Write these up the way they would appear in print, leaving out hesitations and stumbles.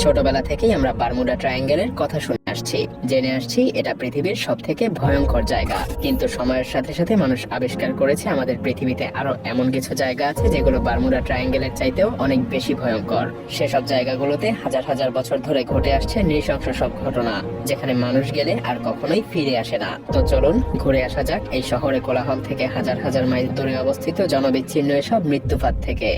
ছোটবেলা থেকেই আমরা বারমুডা ট্রায়াঙ্গেলের কথা শুনে আসছি, জেনে আসছি এটা পৃথিবীর সবথেকে ভয়ঙ্কর জায়গা। কিন্তু সময়ের সাথে সাথে মানুষ আবিষ্কার করেছে আমাদের পৃথিবীতে আরো এমন কিছু জায়গা আছে যেগুলো বারমুডা ট্রায়াঙ্গেলের চাইতেও অনেক বেশি ভয়ঙ্কর। সেসব জায়গাগুলোতে হাজার হাজার বছর ধরে ঘটে আসছে নৃশংস সব ঘটনা, যেখানে মানুষ গেলে আর কখনোই ফিরে আসে না। তো চলুন ঘুরে আসা যাক এই শহরে কোলাহল থেকে হাজার হাজার মাইল দূরে অবস্থিত জনবিচ্ছিন্ন এসব মৃত্যুফাত থেকে।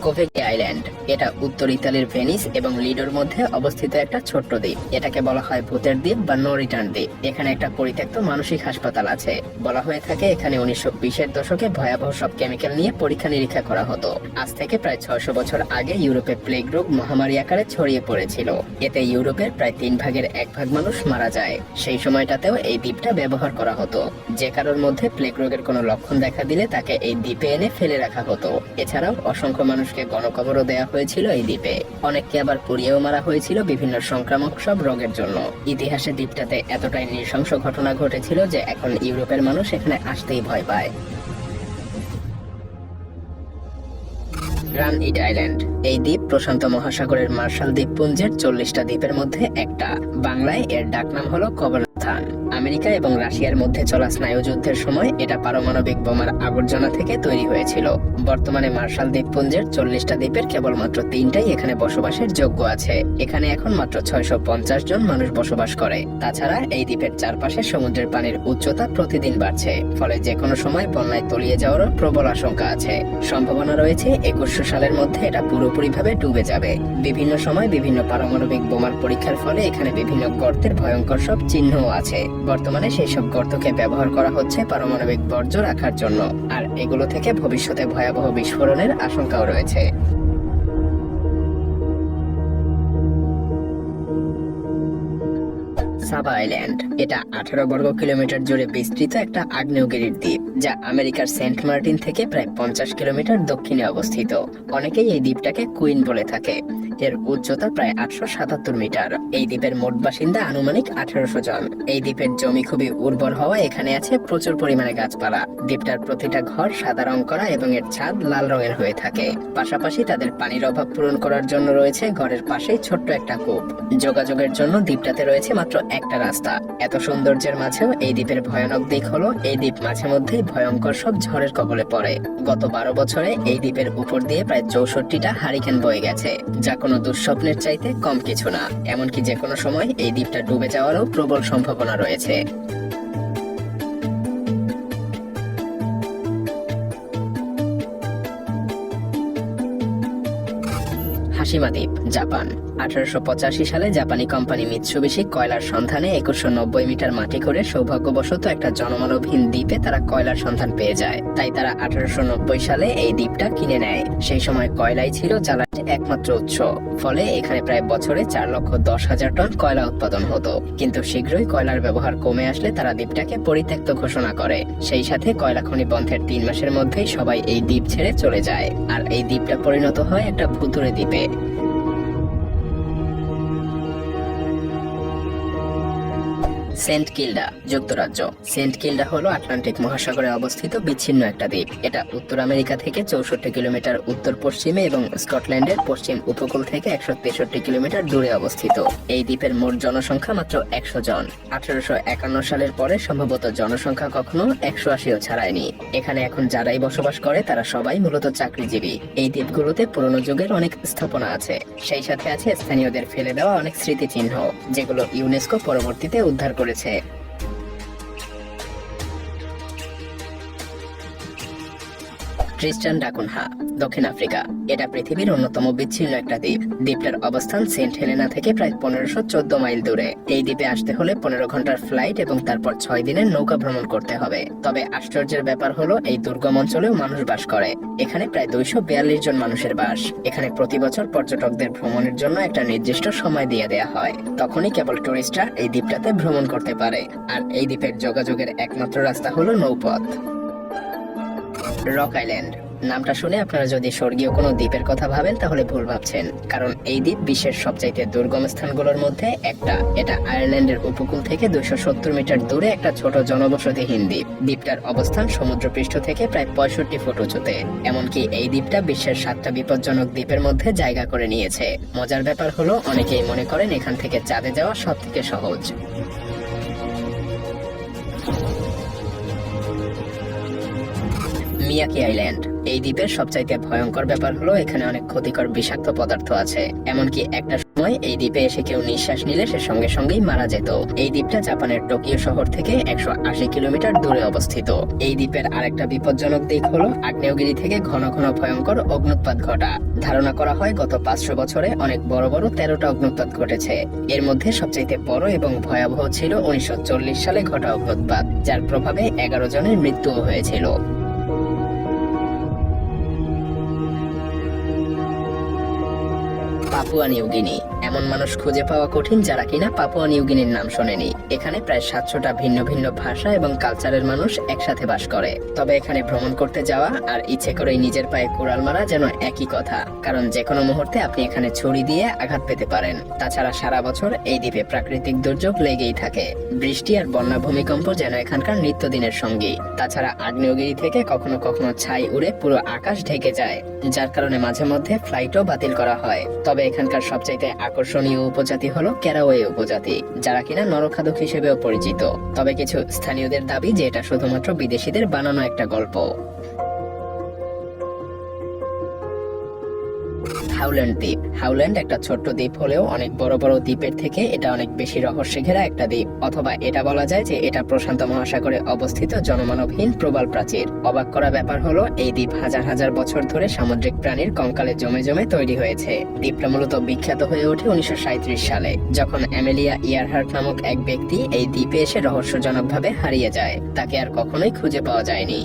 কোভেকি আইল্যান্ড, এটা উত্তর ইতালির ভেনিস এবং লিডোর মধ্যে অবস্থিত একটা ছোট্ট দ্বীপ। এটাকে বলা হয় ভূতের দ্বীপ বা নো রিটার্ন দ্বীপ। এখানে একটা পরিত্যক্ত মানসিক হাসপাতাল আছে। বলা হয়ে থাকে এখানে 1920-এর দশকে ভয়াবহ সব কেমিক্যাল নিয়ে পরীক্ষা নিরীক্ষা করা হতো। আজ থেকে প্রায় 600 বছর আগে ইউরোপে প্লেগ রোগ মহামারী আকারে ছড়িয়ে পড়েছিল। এতে ইউরোপের প্রায় 3/1 মানুষ মারা যায়। সেই সময়টাতেও এই দ্বীপটা ব্যবহার করা হতো। যে কারোর মধ্যে প্লেগ রোগের কোনো লক্ষণ দেখা দিলে তাকে এই দ্বীপে এনে ফেলে রাখা হতো। এছাড়াও অসংখ্য মানুষকে গণকবরও দেয়া হয়েছিল এই দ্বীপে। অনেককে আবার পুড়িয়েও মারা হয়েছিল বিভিন্ন সংক্রামক সব রোগের জন্য। ইতিহাসে দ্বীপটাতে এতটাই নৃশংস ঘটনা ঘটেছিল যে এখন ইউরোপের মানুষ এখানে আসতেই ভয় পায়। গ্রানইট আইল্যান্ড, এই দ্বীপ প্রশান্ত মহাসাগরের মার্শাল দ্বীপপুঞ্জের 40টা দ্বীপের মধ্যে একটা। বাংলায় এর ডাকনাম হলো কবরস্থান। আমেরিকা এবং রাশিয়ার মধ্যে চলা স্নায়ুযুদ্ধের সময় এটা পারমাণবিক বোমার আবর্জনা থেকে তৈরি হয়েছিল। বর্তমানে মার্শাল দ্বীপপুঞ্জের 40টা দ্বীপের কেবলমাত্র 3টাই এখানে বসবাসের যোগ্য আছে। এখানে এখন মাত্র 650 জন মানুষ বসবাস করে। তাছাড়া এই দ্বীপের চারপাশে সমুদ্রের পানির উচ্চতা প্রতিদিন বাড়ছে, ফলে যে কোনো সময় বন্যায় তলিয়ে যাওয়ারও প্রবল আশঙ্কা আছে। সম্ভাবনা রয়েছে 2100 সালের মধ্যে এটা পুরোপুরিভাবে ডুবে যাবে। বিভিন্ন সময় বিভিন্ন পারমাণবিক বোমার পরীক্ষার ফলে এখানে বিভিন্ন গর্তের ভয়ঙ্কর সব চিহ্নও আছে। বর্তমানে সেই সব গর্তকে ব্যবহার করা হচ্ছে পারমাণবিক বর্জ্য রাখার জন্য, আর এগুলো থেকে ভবিষ্যতে ভয়াবহ বিস্ফোরণের আশঙ্কাও রয়েছে। সাবা আইল্যান্ড, এটা 18 বর্গ কিলোমিটার জুড়ে বিস্তৃত একটা আগ্নেয়গিরির দ্বীপ, যা আমেরিকার সেন্ট মার্টিন থেকে প্রায় 50 কিলোমিটার দক্ষিণে অবস্থিত। অনেকেই এই দ্বীপটাকে কুইন বলে থাকে। এর উচ্চতা প্রায় 877 মিটার। এই দ্বীপের মোট বাসিন্দা আনুমানিক 1800 জন। এই দ্বীপের জমি খুবই উর্বর হওয়ায় এখানে আছে প্রচুর পরিমাণে গাছপালা। দ্বীপটার প্রতিটা ঘর সাদা রং করা এবং এর ছাদ লাল রঙের হয়ে থাকে। পাশাপাশি তাদের পানির অভাব পূরণ করার জন্য রয়েছে ঘরের পাশেই ছোট্ট একটা কূপ। যোগাযোগের জন্য দ্বীপটাতে রয়েছে মাত্র একটা রাস্তা। এত সৌন্দর্যের মাঝেও এই দ্বীপের ভয়ানক দিক হলো এই দ্বীপ মাঝে মধ্যেই ভয়ঙ্কর সব ঝড়ের কবলে পড়ে। গত 12 বছরে এই দ্বীপের উপর দিয়ে প্রায় 64টা হারিকেন বয়ে গেছে, যা কোনো দুঃস্বপ্নের চাইতে কম কিছু না। এমনকি যে কোনো সময় এই দ্বীপটা ডুবে যাওয়ারও প্রবল সম্ভাবনা রয়েছে। হাশিমা দ্বীপ, জাপান। 1885 সালে জাপানি কোম্পানি মিৎসুবিশি কয়লার সন্ধানে 2190 মিটার মাটি করে সৌভাগ্যবশত একটা জনমানবহীন দ্বীপে তারা কয়লার সন্ধান পেয়ে যায়। তাই তারা 1890 সালে এই দ্বীপটা কিনে নেয়। সেই সময় কয়লাই ছিল জ্বালানির একমাত্র উৎস, ফলে এখানে প্রায় বছরে 4,10,000 টন কয়লা উৎপাদন হতো। কিন্তু শীঘ্রই কয়লার ব্যবহার কমে আসলে তারা দ্বীপটাকে পরিত্যক্ত ঘোষণা করে। সেই সাথে কয়লা খনি বন্ধের 3 মাসের মধ্যেই সবাই এই দ্বীপ ছেড়ে চলে যায়, আর এই দ্বীপটা পরিণত হয় একটা ভুতুড়ে দ্বীপে। সেন্ট কিল্ডা, যুক্তরাজ্য। সেন্ট কিল্ডা হলো আটলান্টিক মহাসাগরে অবস্থিত বিচ্ছিন্ন একটা দ্বীপ। এটা উত্তর আমেরিকা থেকে 64 কিলোমিটার উত্তর পশ্চিমে এবং স্কটল্যান্ডের পশ্চিম উপকূল থেকে 163 কিলোমিটার দূরে অবস্থিত। এই দ্বীপের মোট জনসংখ্যা মাত্র 100 জন। 1851 সালের পরে সম্ভবত জনসংখ্যা কখনো 180ও ছাড়ায়নি। এখানে এখন যারাই বসবাস করে তারা সবাই মূলত চাকরিজীবী। এই দ্বীপগুলোতে পুরনো যুগের অনেক স্থাপনা আছে। সেই সাথে আছে স্থানীয়দের ফেলে দেওয়া অনেক স্মৃতিচিহ্ন, যেগুলো ইউনেস্কো পরবর্তীতে উদ্ধার করেছে। ট্রিস্টান ডা কুনহা, দক্ষিণ আফ্রিকা। এটা পৃথিবীর অন্যতম বিচ্ছিন্ন একটা দ্বীপ। দ্বীপটার অবস্থান সেন্ট হেলেনা থেকে প্রায় 1514 মাইল দূরে। এই দ্বীপে আসতে হলে 15 ঘন্টার ফ্লাইট এবং তারপর 6 দিনের নৌকা ভ্রমণ করতে হবে। তবে আশ্চর্যের ব্যাপার হলো এই দুর্গম অঞ্চলেও মানুষ বাস করে। এখানে প্রায় 242 জন মানুষের বাস। এখানে প্রতি বছর পর্যটকদের ভ্রমণের জন্য একটা নির্দিষ্ট সময় দিয়ে দেয়া হয়। তখনই কেবল টুরিস্টরা এই দ্বীপটাতে ভ্রমণ করতে পারে। আর এই দ্বীপের যোগাযোগের একমাত্র রাস্তা হলো নৌপথ। রক আইল্যান্ড, নামটা শুনে আপনারা যদি স্বর্গীয় কোনো দ্বীপের কথা ভাবেন তাহলে ভুল ভাবছেন, কারণ এই দ্বীপ বিশ্বের সবচাইতে দুর্গম স্থানগুলোর মধ্যে একটা। এটা আয়ারল্যান্ডের উপকূল থেকে 270 মিটার দূরে একটা ছোট জনবসতিহীন দ্বীপ। দ্বীপটার অবস্থান সমুদ্রপৃষ্ঠ থেকে প্রায় 65 ফুট উঁচুতে। এমনকি এই দ্বীপটা বিশ্বের 7টা বিপজ্জনক দ্বীপের মধ্যে জায়গা করে নিয়েছে। মজার ব্যাপার হলো, অনেকেই মনে করেন এখান থেকে চাঁদে যাওয়া সবথেকে সহজ। মিয়াকি আইল্যান্ড। এই দ্বীপের সবচাইতে ভয়ঙ্কর ব্যাপার হলো এখানে অনেক ক্ষতিকর বিষাক্ত পদার্থ আছে। এমনকি একটা সময় এই দ্বীপে এসে কেউ নিঃশ্বাস নিলে সে সঙ্গে সঙ্গেই মারা যেত। এই দ্বীপটা জাপানের টোকিও শহর থেকে 180 কিলোমিটার দূরে অবস্থিত। এই দ্বীপের আরেকটা বিপজ্জনক দিক হলো আগ্নেয়গিরি থেকে ঘন ঘন ভয়ঙ্কর অগ্নুৎপাত ঘটা। ধারণা করা হয় গত 500 বছরে অনেক বড় বড় 13টা অগ্নুৎপাত ঘটেছে। এর মধ্যে সবচাইতে বড় এবং ভয়াবহ ছিল 1940 সালে ঘটা অগ্নুৎপাত, যার প্রভাবে 11 জনের মৃত্যুও হয়েছিল। Papua New Guinea. এমন মানুষ খুঁজে পাওয়া কঠিন যারা কিনা পাপুয়া নিউগিনির নাম শোনেনি। এখানে প্রায় 700টা ভিন্ন ভিন্ন ভাষা এবং কালচারের মানুষ একসাথে বাস করে। তবে এখানে ভ্রমণ করতে যাওয়া আর ইচ্ছে করেই নিজের পায়ে কুড়াল মারা যেন একই কথা, কারণ যে কোনো মুহূর্তে আপনি এখানে ছুরি দিয়ে আঘাত পেতে পারেন। তাছাড়া সারা বছর এই দ্বীপে প্রাকৃতিক দুর্যোগ লেগেই থাকে। বৃষ্টি আর বন্যা ভূমিকম্প যেন এখানকার নিত্যদিনের সঙ্গী। তাছাড়া আগ্নেয়গিরি থেকে কখনো কখনো ছাই উড়ে পুরো আকাশ ঢেকে যায়, যার কারণে মাঝে মধ্যে ফ্লাইটও বাতিল করা হয়। তবে এখানকার সবচাইতে আকর্ষণীয় উপজাতি হলো ক্যারাওয়ে উপজাতি, যারা কিনা নরখাদক হিসেবেও পরিচিত। তবে কিছু স্থানীয়দের দাবি যে এটা শুধুমাত্র বিদেশিদের বানানো একটা গল্প। হাউল্যান্ড দ্বীপ। হাউল্যান্ড একটা ছোট্ট দ্বীপ হলেও অনেক বড় বড় দ্বীপের থেকে এটা অনেক বেশি রহস্যে ঘেরা একটা দ্বীপ, অথবা এটা বলা যায় যে এটা প্রশান্ত মহাসাগরে অবস্থিত জনমানবহীন প্রবাল প্রাচীর। অবাক করা ব্যাপার হলো এই দ্বীপ হাজার হাজার বছর ধরে সামুদ্রিক প্রাণীর কঙ্কালে জমে জমে তৈরি হয়েছে। দ্বীপটা মূলত বিখ্যাত হয়ে ওঠে 1937 সালে, যখন অ্যামেলিয়া ইয়ারহার্ট নামক এক ব্যক্তি এই দ্বীপে এসে রহস্যজনকভাবে হারিয়ে যায়। তাকে আর কখনোই খুঁজে পাওয়া যায়নি।